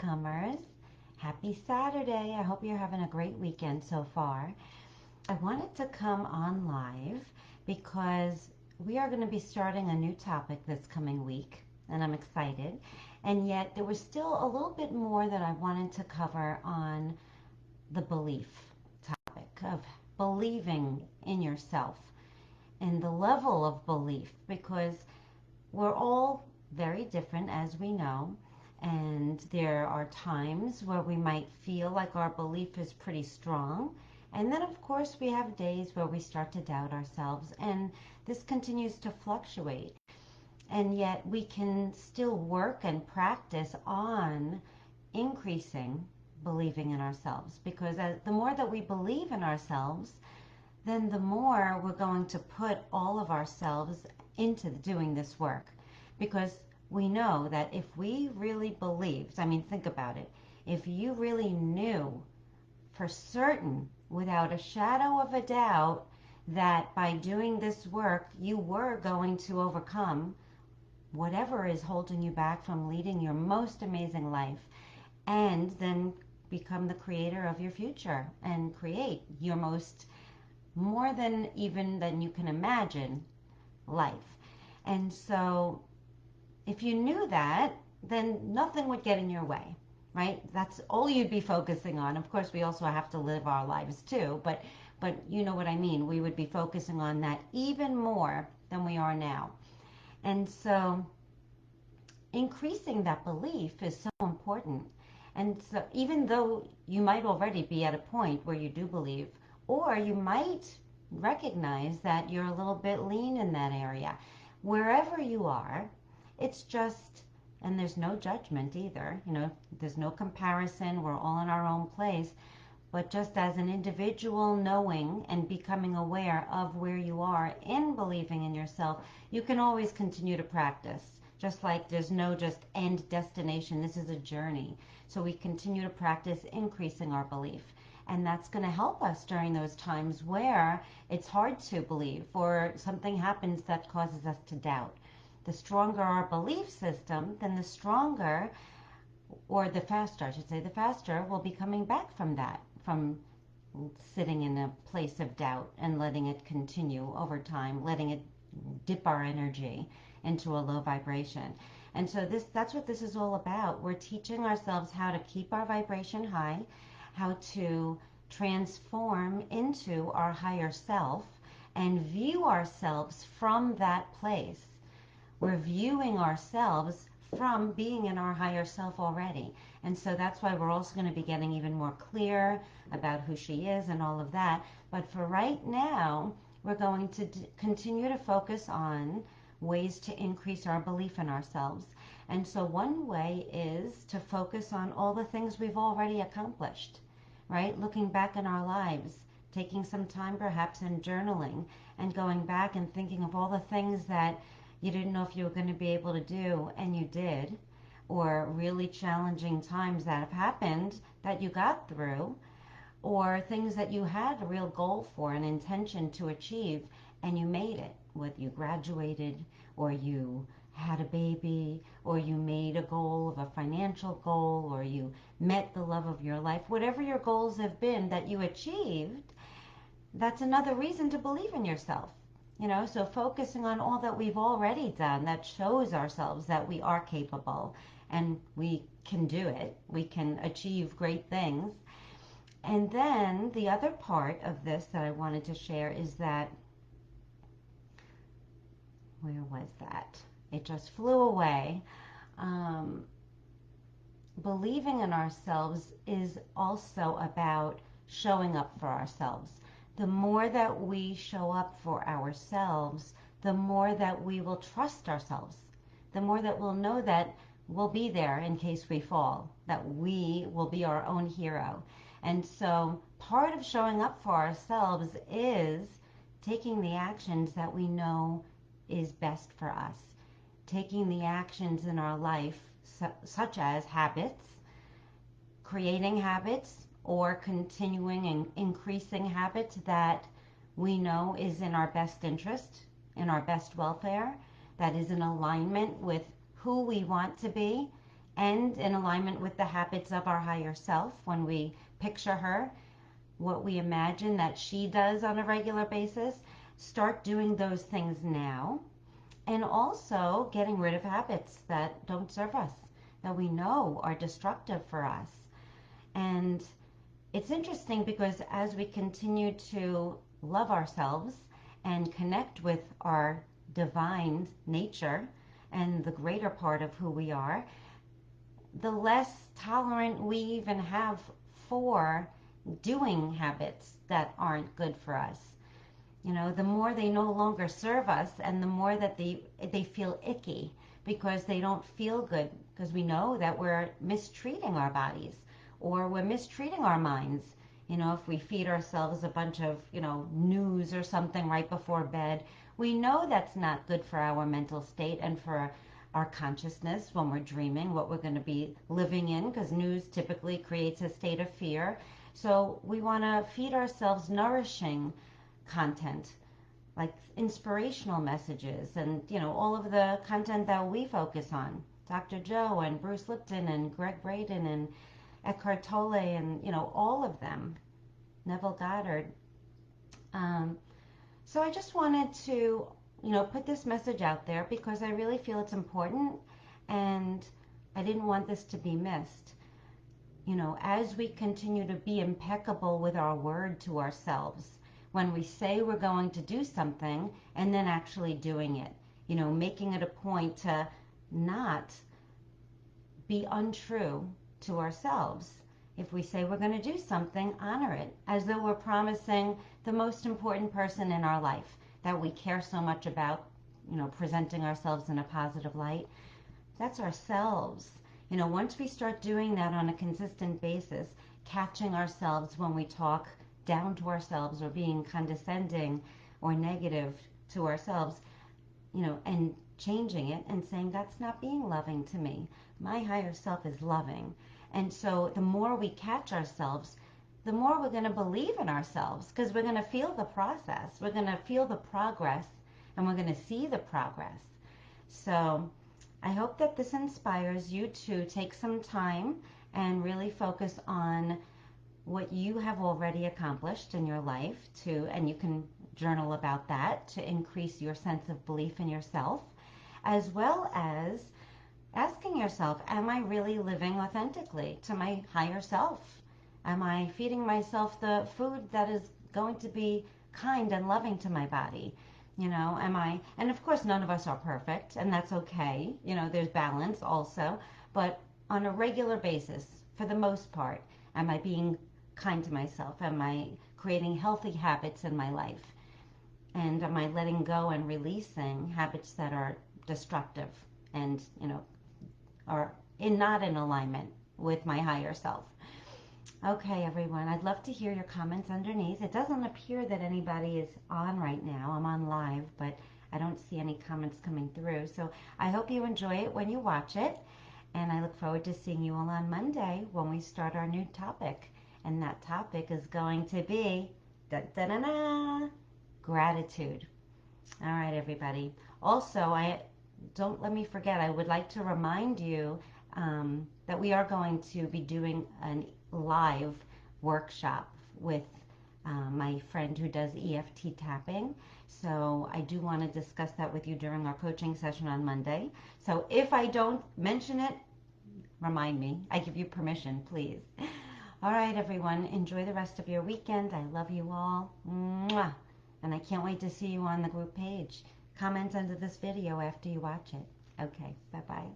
Latecomers. Happy Saturday. I hope you're having a great weekend so far. I wanted to come on live because we are going to be starting a new topic this coming week, and I'm excited. And yet, there was still a little bit more that I wanted to cover on the belief topic of believing in yourself and the level of belief, because we're all very different, as we know, and there are times where we might feel like our belief is pretty strong. And then, of course, we have days where we start to doubt ourselves, and this continues to fluctuate. And yet, we can still work and practice on increasing believing in ourselves, because the more that we believe in ourselves, then the more we're going to put all of ourselves into doing this work. Because we know that if we really believed, I mean, think about it, if you really knew for certain, without a shadow of a doubt, that by doing this work you were going to overcome whatever is holding you back from leading your most amazing life, and then become the creator of your future and create your most, more than even than you can imagine, life. And so if you knew that, then nothing would get in your way, right? That's all you'd be focusing on. Of course, we also have to live our lives too, but you know what I mean. We would be focusing on that even more than we are now. And so increasing that belief is so important. And so even though you might already be at a point where you do believe, or you might recognize that you're a little bit lean in that area, wherever you are, it's just, and there's no judgment either, there's no comparison, we're all in our own place, but just as an individual knowing and becoming aware of where you are in believing in yourself, you can always continue to practice. Just like there's no just end destination, this is a journey. So we continue to practice increasing our belief. And that's going to help us during those times where it's hard to believe or something happens that causes us to doubt. The stronger our belief system, then the stronger, or the faster, I should say, the faster we'll be coming back from that, from sitting in a place of doubt and letting it continue over time, letting it dip our energy into a low vibration. And so that's what this is all about. We're teaching ourselves how to keep our vibration high, how to transform into our higher self and view ourselves from that place. We're viewing ourselves from being in our higher self already. And so that's why we're also going to be getting even more clear about who she is and all of that. But for right now, we're going to continue to focus on ways to increase our belief in ourselves. And so one way is to focus on all the things we've already accomplished, right? Looking back in our lives, taking some time perhaps in journaling and going back and thinking of all the things that you didn't know if you were going to be able to do and you did, or really challenging times that have happened that you got through, or things that you had a real goal for, an intention to achieve, and you made it. Whether you graduated, or you had a baby, or you made a goal of a financial goal, or you met the love of your life, whatever your goals have been that you achieved, that's another reason to believe in yourself. So focusing on all that we've already done, that shows ourselves that we are capable and we can do it. We can achieve great things. And then the other part of this that I wanted to share is that, where was that? It just flew away. Believing in ourselves is also about showing up for ourselves. The more that we show up for ourselves, the more that we will trust ourselves. The more that we'll know that we'll be there in case we fall, that we will be our own hero. And so part of showing up for ourselves is taking the actions that we know is best for us. Taking the actions in our life, such as habits, creating habits, or continuing and increasing habits that we know is in our best interest, in our best welfare, that is in alignment with who we want to be, and in alignment with the habits of our higher self. When we picture her, what we imagine that she does on a regular basis, start doing those things now. And also getting rid of habits that don't serve us, that we know are destructive for us. And it's interesting because as we continue to love ourselves and connect with our divine nature and the greater part of who we are, the less tolerant we even have for doing habits that aren't good for us. You know, the more they no longer serve us and the more that they feel icky because they don't feel good, because we know that we're mistreating our bodies or we're mistreating our minds. You know, if we feed ourselves a bunch of, news or something right before bed, we know that's not good for our mental state and for our consciousness when we're dreaming, what we're going to be living in, because news typically creates a state of fear. So we want to feed ourselves nourishing content, like inspirational messages and, all of the content that we focus on. Dr. Joe and Bruce Lipton and Greg Braden and Eckhart Tolle and, all of them, Neville Goddard. So I just wanted to, put this message out there because I really feel it's important and I didn't want this to be missed. As we continue to be impeccable with our word to ourselves, when we say we're going to do something and then actually doing it, making it a point to not be untrue to ourselves. If we say we're going to do something, honor it as though we're promising the most important person in our life that we care so much about, presenting ourselves in a positive light. That's ourselves. Once we start doing that on a consistent basis, catching ourselves when we talk down to ourselves or being condescending or negative to ourselves, and changing it and saying that's not being loving to me. My higher self is loving. And so the more we catch ourselves, the more we're going to believe in ourselves because we're going to feel the process. We're going to feel the progress and we're going to see the progress. So I hope that this inspires you to take some time and really focus on what you have already accomplished in your life and you can journal about that to increase your sense of belief in yourself, as well as asking yourself, am I really living authentically to my higher self? Am I feeding myself the food that is going to be kind and loving to my body? And of course none of us are perfect and that's okay. There's balance also, but on a regular basis, for the most part, am I being kind to myself? Am I creating healthy habits in my life? And am I letting go and releasing habits that are destructive and, are not in alignment with my higher self? Okay, everyone, I'd love to hear your comments underneath. It doesn't appear that anybody is on right now. I'm on live, but I don't see any comments coming through. So I hope you enjoy it when you watch it. And I look forward to seeing you all on Monday when we start our new topic. And that topic is going to be gratitude. All right, everybody. Also, don't let me forget, I would like to remind you that we are going to be doing a live workshop with my friend who does EFT tapping. So I do want to discuss that with you during our coaching session on Monday. So if I don't mention it, remind me. I give you permission, please. All right, everyone. Enjoy the rest of your weekend. I love you all. Mwah. And I can't wait to see you on the group page. Comment under this video after you watch it. Okay, bye-bye.